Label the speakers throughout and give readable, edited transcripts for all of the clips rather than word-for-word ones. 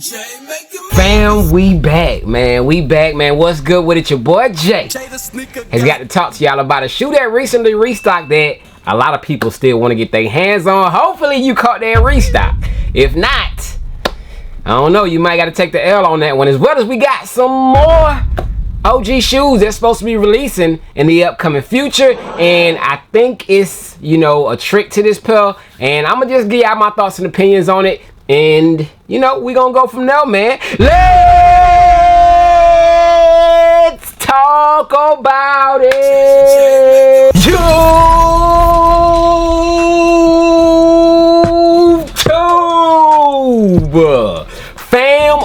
Speaker 1: Fam, we back, man. We back, man. What's good with it? Your boy Jay has got to talk to y'all about a shoe that recently restocked that a lot of people still want to get their hands on. Hopefully you caught that restock. If not, I don't know, you might got to take the L on that one. As well as we got some more OG shoes that's supposed to be releasing in the upcoming future, and I think it's, you know, a trick to this pair, and I'm gonna just give y'all my thoughts and opinions on it, and you know, we gonna go from there, man. Let's talk about it. YouTube fam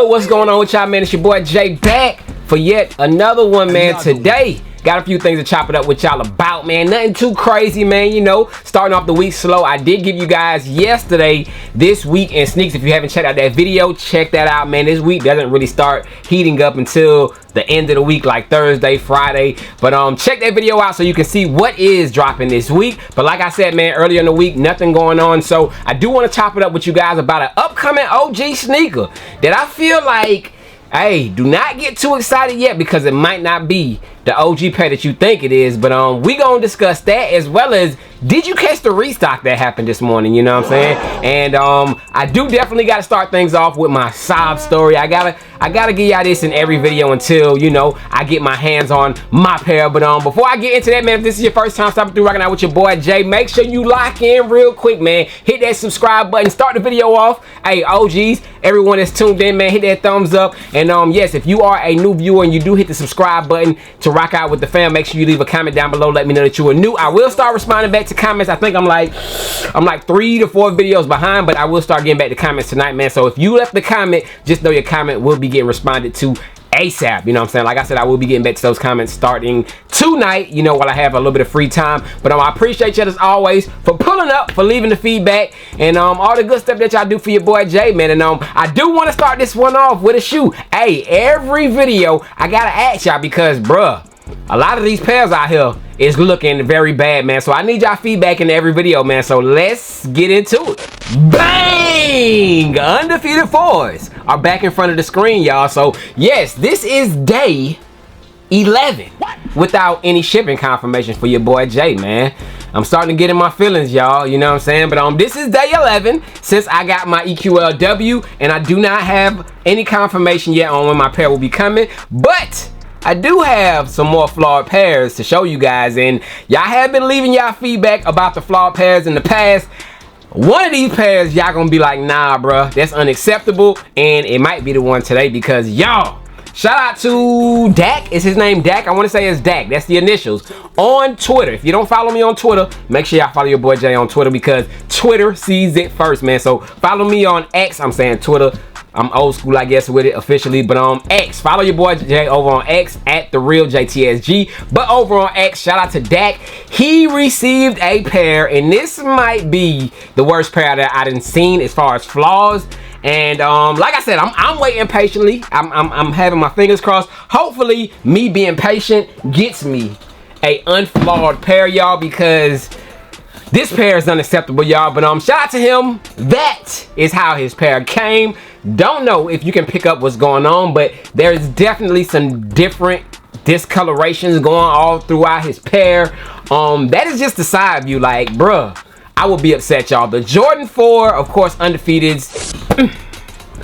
Speaker 1: what's going on with y'all, man? It's your boy Jay back for yet another one, man. Today got a few things to chop it up with y'all about, man. Nothing too crazy, man. You know, starting off the week slow. I did give you guys yesterday this week in sneaks. If you haven't checked out that video, check that out, man. This week doesn't really start heating up until the end of the week, like Thursday, Friday. But check that video out so you can see what is dropping this week. But like I said, man, earlier in the week, nothing going on. So I do want to chop it up with you guys about an upcoming OG sneaker that I feel like, hey, do not get too excited yet, because it might not be the OG pair that you think it is. But we gonna discuss that, as well as, did you catch the restock that happened this morning? You know what I'm saying? And I do definitely gotta start things off with my sob story. I gotta give y'all this in every video until, you know, I get my hands on my pair. But before I get into that, man, if this is your first time stopping through, rocking out with your boy Jay, make sure you lock in real quick, man. Hit that subscribe button, start the video off. Hey, OGs, everyone that's tuned in, man, hit that thumbs up. And yes, if you are a new viewer and you do hit the subscribe button to rock out with the fam, make sure you leave a comment down below. Let me know that you are new. I will start responding back to comments. I think I'm like 3 to 4 videos behind, but I will start getting back to comments tonight, man. So if you left the comment, just know your comment will be getting responded to ASAP. You know what I'm saying? Like I said, I will be getting back to those comments starting tonight, you know, while I have a little bit of free time. But I appreciate you as always for pulling up, for leaving the feedback, and all the good stuff that y'all do for your boy Jay, man. And I do want to start this one off with a shoe. Hey, every video I gotta ask y'all, because bruh, a lot of these pairs out here is looking very bad, man. So I need y'all feedback in every video, man. So let's get into it. Bang! Undefeated 4s are back in front of the screen, y'all. So yes, this is day 11 without any shipping confirmation for your boy Jay, man. I'm starting to get in my feelings, y'all. You know what I'm saying? But this is day 11 since I got my EQLW, and I do not have any confirmation yet on when my pair will be coming. But I do have some more flawed pairs to show you guys, and y'all have been leaving y'all feedback about the flawed pairs in the past. One of these pairs, y'all gonna be like, nah, bruh, that's unacceptable, and it might be the one today, because y'all, shout out to Dak. Is his name Dak? I want to say it's Dak. That's the initials. On Twitter. If you don't follow me on Twitter, make sure y'all follow your boy Jay on Twitter, because Twitter sees it first, man. So follow me on X. I'm saying Twitter. I'm old school, I guess, with it officially, but X. Follow your boy Jay over on X at @TheRealJTSG. But over on X, shout out to Dak. He received a pair, and this might be the worst pair that I done seen as far as flaws. And like I said, I'm waiting patiently. I'm having my fingers crossed. Hopefully, me being patient gets me a unflawed pair, y'all, because this pair is unacceptable, y'all. But shout out to him. That is how his pair came. Don't know if you can pick up what's going on, but there's definitely some different discolorations going all throughout his pair. That is just the side view. Like, bruh, I would be upset, y'all. The Jordan 4, of course, undefeateds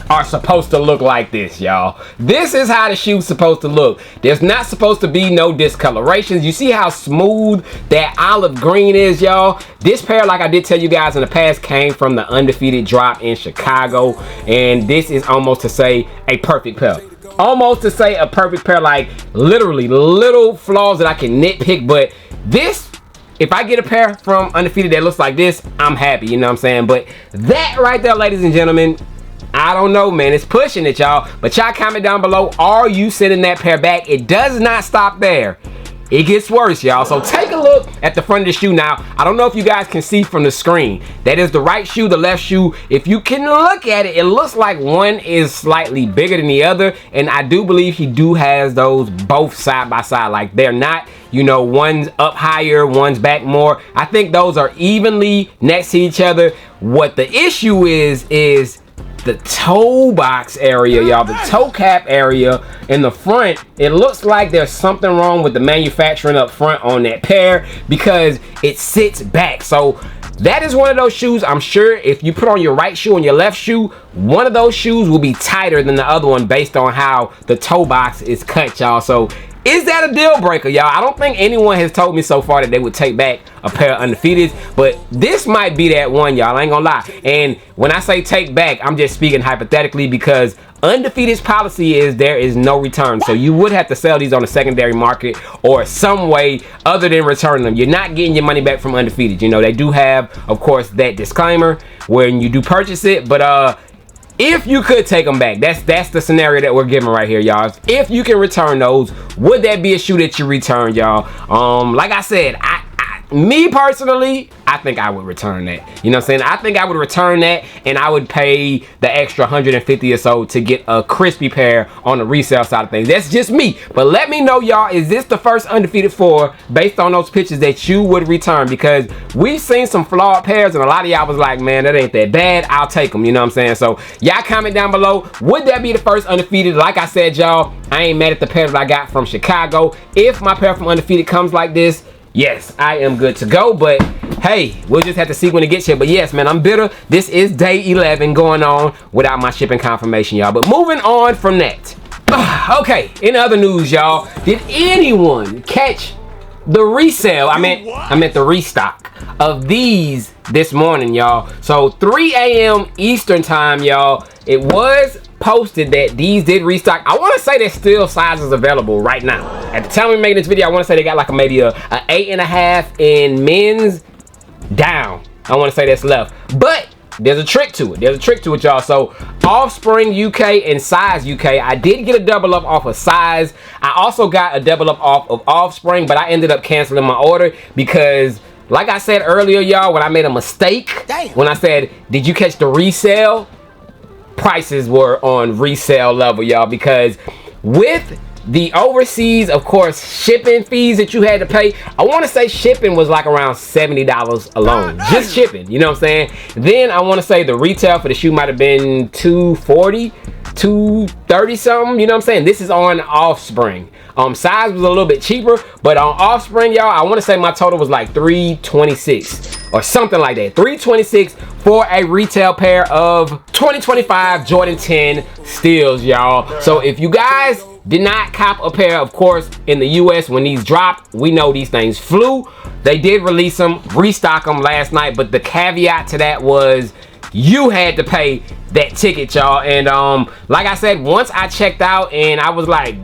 Speaker 1: are supposed to look like this, y'all. This is how the shoe's supposed to look. There's not supposed to be no discolorations. You see how smooth that olive green is, y'all? This pair, like I did tell you guys in the past, came from the undefeated drop in Chicago, and this is almost to say a perfect pair. Almost to say a perfect pair, like literally little flaws that I can nitpick, but this, if I get a pair from undefeated that looks like this, I'm happy, you know what I'm saying? But that right there, ladies and gentlemen, I don't know, man. It's pushing it, y'all. But y'all comment down below, are you sending that pair back? It does not stop there. it gets worse, y'all. So take a look at the front of the shoe now. I don't know if you guys can see from the screen. That is the right shoe, the left shoe. If you can look at it, it looks like one is slightly bigger than the other. And I do believe he has those both side by side. Like they're not, you know, one's up higher, one's back more. I think those are evenly next to each other. What the issue is the toe box area, y'all, the toe cap area in the front. It looks like there's something wrong with the manufacturing up front on that pair because it sits back. So that is one of those shoes, I'm sure if you put on your right shoe and your left shoe, one of those shoes will be tighter than the other one based on how the toe box is cut, y'all. So is that a deal breaker, y'all? I don't think anyone has told me so far that they would take back a pair of Undefeateds, but this might be that one, y'all. I ain't gonna lie. And when I say take back, I'm just speaking hypothetically because Undefeated's policy is there is no return. So you would have to sell these on the secondary market or some way other than returning them. You're not getting your money back from Undefeated. You know, they do have, of course, that disclaimer when you do purchase it, but if you could take them back, that's the scenario that we're giving right here, y'all. If you can return those, would that be a shoe that you return, y'all? Like I said, me personally, I think I would return that. You know what I'm saying? I think I would return that and I would pay the extra 150 or so to get a crispy pair on the resale side of things. That's just me. But let me know, y'all, is this the first Undefeated 4 based on those pictures that you would return? Because we've seen some flawed pairs and a lot of y'all was like, man, that ain't that bad. I'll take them. You know what I'm saying? So y'all comment down below. Would that be the first Undefeated? Like I said, y'all, I ain't mad at the pair that I got from Chicago. If my pair from Undefeated comes like this, yes, I am good to go, but hey, we'll just have to see when it gets here. But yes, man, I'm bitter. This is day 11 going on without my shipping confirmation, y'all. But moving on from that. Okay, in other news, y'all, did anyone catch the resale? I meant the restock of these this morning, y'all. So 3 a.m. Eastern time, y'all. It was posted that these did restock. I want to say there's still sizes available right now. At the time we made this video, I want to say they got like maybe a 8.5 in men's down. I want to say that's left, but there's a trick to it. There's a trick to it, y'all. So Offspring UK and Size UK, I did get a double up off of Size. I also got a double up off of Offspring, but I ended up canceling my order because, like I said earlier, y'all, when I made a mistake, when I said, did you catch the resale? Prices were on resale level, y'all, because with the overseas, of course, shipping fees that you had to pay, I want to say shipping was like around $70 alone, just shipping, you know what I'm saying? Then I want to say the retail for the shoe might have been $240, $230 something, you know what I'm saying? This is on Offspring. Size was a little bit cheaper, but on Offspring, y'all, I want to say my total was like $326 or something like that. $326 for a retail pair of 2025 Jordan 10 steals, y'all. So if you guys did not cop a pair, of course, in the US when these dropped, we know these things flew. They did release them, restock them last night, but the caveat to that was you had to pay that ticket, y'all. And like I said, once I checked out and I was like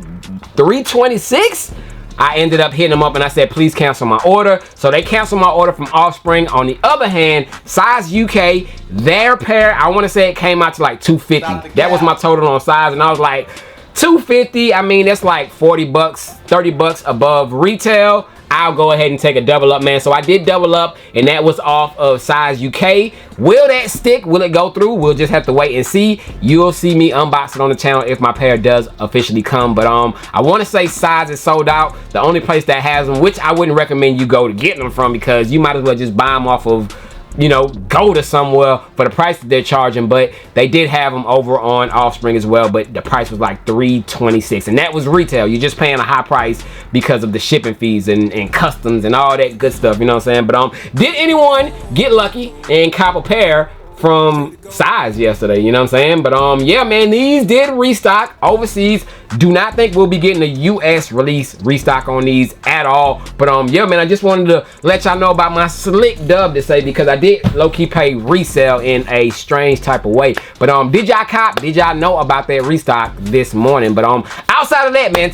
Speaker 1: $326, I ended up hitting them up and I said, please cancel my order. So they canceled my order from Offspring. On the other hand, Size UK, their pair, I want to say it came out to like $250. That was my total on Size, and I was like, $250, I mean, that's like 40 bucks, 30 bucks above retail. I'll go ahead and take a double up, man. So I did double up, and that was off of Size UK. Will that stick? Will it go through? We'll just have to wait and see. You'll see me unbox it on the channel if my pair does officially come. But I want to say Size is sold out. The only place that has them, which I wouldn't recommend you go to get them from, because you might as well just buy them off of, you know, go to somewhere for the price that they're charging. But they did have them over on Offspring as well, but the price was like $326, and that was retail. You're just paying a high price because of the shipping fees and customs and all that good stuff, you know what I'm saying? But did anyone get lucky and cop a pair from Size yesterday? You know what I'm saying? But yeah, man, these did restock overseas. Do not think we'll be getting a US release restock on these at all. But yeah, man, I just wanted to let y'all know about my slick dub to say, because I did low-key pay resale in a strange type of way. But did y'all cop? Did y'all know about that restock this morning? But outside of that, man,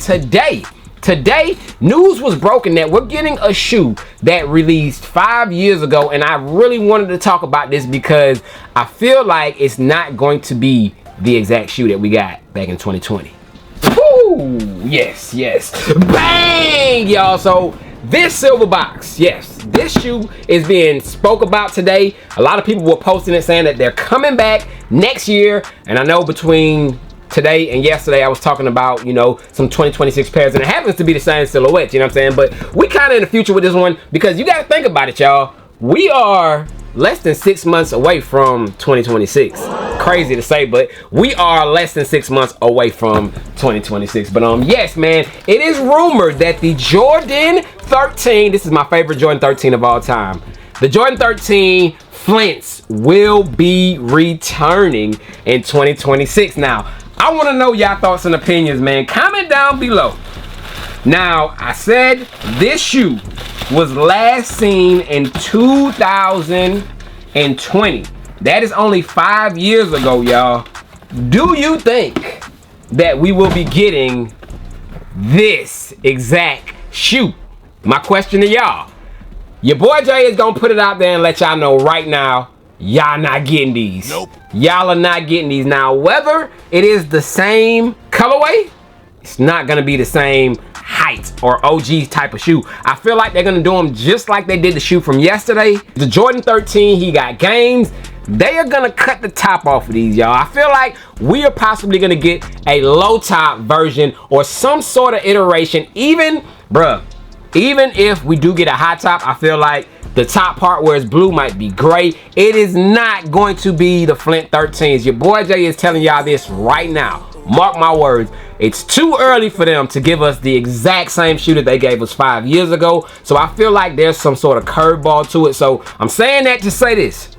Speaker 1: Today, news was broken that we're getting a shoe that released 5 years ago, and I really wanted to talk about this because I feel like it's not going to be the exact shoe that we got back in 2020. Woo! Woo! Yes, yes. Bang, y'all. So this silver box, yes, this shoe is being spoke about today. A lot of people were posting it saying that they're coming back next year. And I know between today and yesterday I was talking about, you know, some 2026 pairs, and it happens to be the same silhouette, you know what I'm saying? But we kind of in the future with this one, because you got to think about it, y'all. We are less than 6 months away from 2026. Crazy to say, but we are less than 6 months away from 2026. But yes, man, it is rumored that the Jordan 13, this is my favorite Jordan 13 of all time, the Jordan 13 Flints will be returning in 2026. Now, I want to know y'all thoughts and opinions, man. Comment down below. Now, I said this shoe was last seen in 2020. That is only 5 years ago, y'all. Do you think that we will be getting this exact shoe? My question to y'all. Your boy Jay is gonna put it out there and let y'all know right now, y'all not getting these. Nope. Y'all are not getting these. Now, whether it is the same colorway, it's not gonna be the same height or OG type of shoe. I feel like they're gonna do them just like they did the shoe from yesterday. The Jordan 13, he got games. They are gonna cut the top off of these, y'all. I feel like we are possibly gonna get a low top version or some sort of iteration. Even if we do get a high top, I feel like the top part where it's blue might be gray. It is not going to be the Flint 13s. Your boy Jay is telling y'all this right now. Mark my words. It's too early for them to give us the exact same shoe that they gave us 5 years ago. So I feel like there's some sort of curveball to it. So I'm saying that to say this.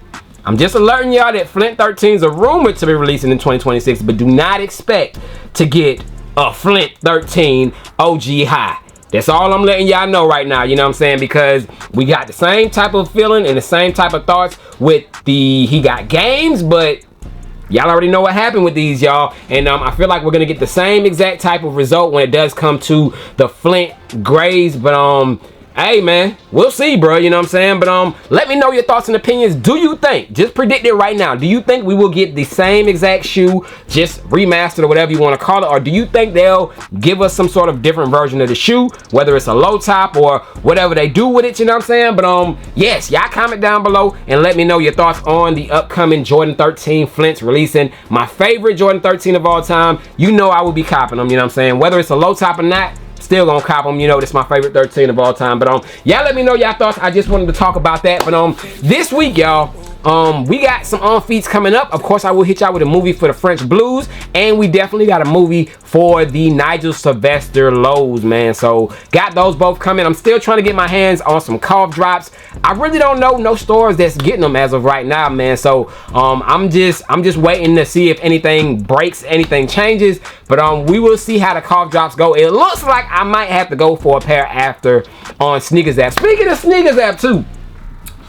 Speaker 1: I'm just alerting y'all that Flint 13s are rumored to be releasing in 2026, but do not expect to get a Flint 13 OG high. That's all I'm letting y'all know right now, you know what I'm saying? Because we got the same type of feeling and the same type of thoughts with the he got games, but y'all already know what happened with these, y'all. And I feel like we're gonna get the same exact type of result when it does come to the Flint grays. But hey man, we'll see, bro, you know what I'm saying? But let me know your thoughts and opinions. Do you think, just predict it right now, do you think we will get the same exact shoe, just remastered or whatever you want to call it, or do you think they'll give us some sort of different version of the shoe, whether it's a low top or whatever they do with it, you know what I'm saying? But yes, y'all comment down below and let me know your thoughts on the upcoming Jordan 13 Flints releasing. My favorite Jordan 13 of all time. You know I will be copping them, you know what I'm saying? Whether it's a low top or not, still gonna cop them. You know, this is my favorite 13 of all time. But y'all let me know y'all thoughts. I just wanted to talk about that. But this week, y'all, we got some on feats coming up. Of course, I will hit y'all with a movie for the French Blues, and we definitely got a movie for the Nigel Sylvester lows, man. So got those both coming. I'm still trying to get my hands on some cough drops. I really don't know no stores that's getting them as of right now, man. So I'm just waiting to see if anything breaks, anything changes. But we will see how the cough drops go. It looks like I might have to go for a pair after on Sneakers app. Speaking of Sneakers app too,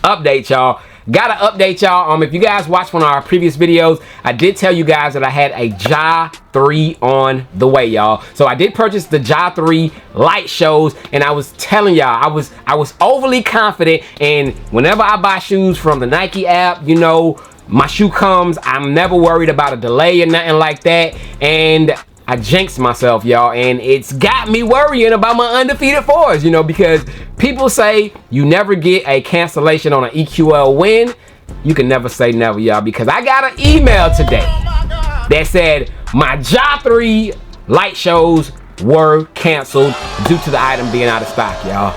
Speaker 1: update y'all. Gotta update y'all. If you guys watched one of our previous videos, I did tell you guys that I had a JA3 on the way, y'all. So I did purchase the JA3 light shows, and I was telling y'all I was overly confident. And whenever I buy shoes from the Nike app, you know, my shoe comes, I'm never worried about a delay or nothing like that. And I jinxed myself, y'all, and it's got me worrying about my undefeated fours, you know, because people say you never get a cancellation on an EQL win. You can never say never, y'all, because I got an email today that said my JA3 light shows were canceled due to the item being out of stock, y'all.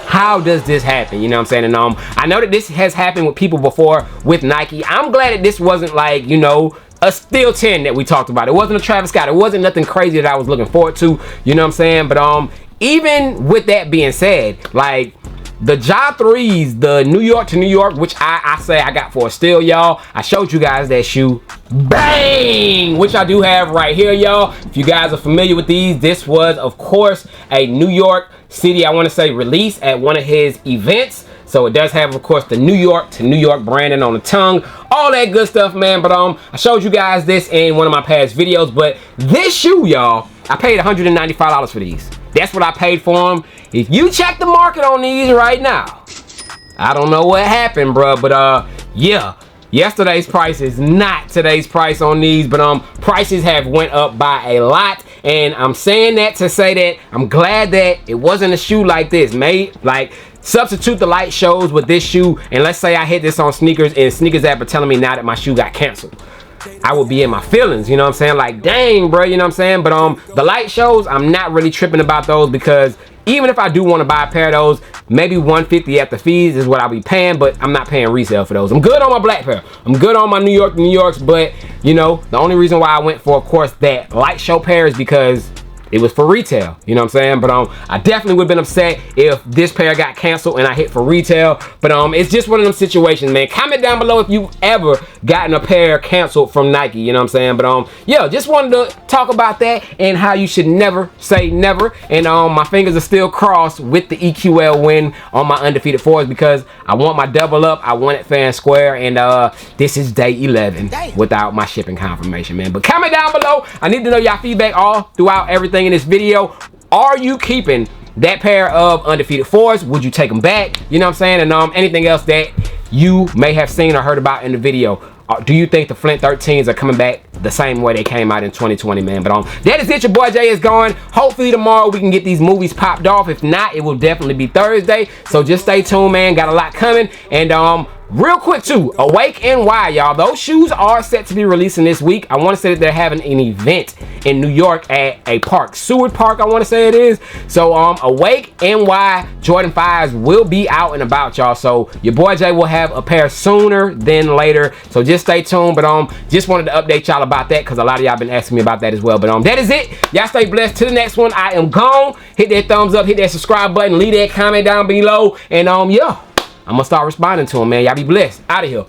Speaker 1: How does this happen? You know what I'm saying? And I know that this has happened with people before with Nike. I'm glad that this wasn't like, you know, a Steel 10 that we talked about. It wasn't a Travis Scott. It wasn't nothing crazy that I was looking forward to. You know what I'm saying? But even with that being said, like the JA3s, the New York to New York, which I say I got for a steal, y'all. I showed you guys that shoe. Bang! Which I do have right here, y'all. If you guys are familiar with these, this was, of course, a New York City, I want to say, release at one of his events. So it does have, of course, the New York to New York branding on the tongue, all that good stuff, man. But I showed you guys this in one of my past videos. But this shoe, y'all, I paid $195 for these. That's what I paid for them. If you check the market on these right now, I don't know what happened, bro. But yeah, yesterday's price is not today's price on these. But prices have went up by a lot. And I'm saying that to say that I'm glad that it wasn't a shoe like this. Like, substitute the light shows with this shoe, and let's say I hit this on sneakers and sneakers app are telling me now that my shoe got canceled. I would be in my feelings, you know what I'm saying? Like, dang, bro, you know what I'm saying? But the light shows, I'm not really tripping about those, because even if I do want to buy a pair of those, maybe $150 at the fees is what I'll be paying, but I'm not paying resale for those. I'm good on my black pair. I'm good on my New Yorks, but you know, the only reason why I went for, of course, that light show pair is because it was for retail, you know what I'm saying? But I definitely would have been upset if this pair got canceled and I hit for retail. But it's just one of them situations, man. Comment down below if you ever gotten a pair canceled from Nike, you know what I'm saying? But yeah, just wanted to talk about that and how you should never say never. And my fingers are still crossed with the EQL win on my undefeated fours, because I want my double up. I want it fair and square, and this is day 11 without my shipping confirmation, man. But comment down below. I need to know y'all feedback all throughout everything in this video. Are you keeping that pair of undefeated fours? Would you take them back? You know what I'm saying? And anything else that you may have seen or heard about in the video. Do you think the Flint 13s are coming back the same way they came out in 2020, man? But that is it. Your boy Jay is gone. Hopefully tomorrow we can get these movies popped off. If not, it will definitely be Thursday. So just stay tuned, man. Got a lot coming. And real quick too, Awake NY, y'all. Those shoes are set to be releasing this week. I want to say that they're having an event in New York at a park, Seward Park, I want to say it is. So Awake NY Jordan 5s will be out and about, y'all. So your boy Jay will have a pair sooner than later. So just stay tuned. But just wanted to update y'all about that, because a lot of y'all been asking me about that as well. But that is it. Y'all stay blessed. To the next one, I am gone. Hit that thumbs up, hit that subscribe button, leave that comment down below, and yeah, I'm gonna start responding to them, man. Y'all be blessed. Out of here.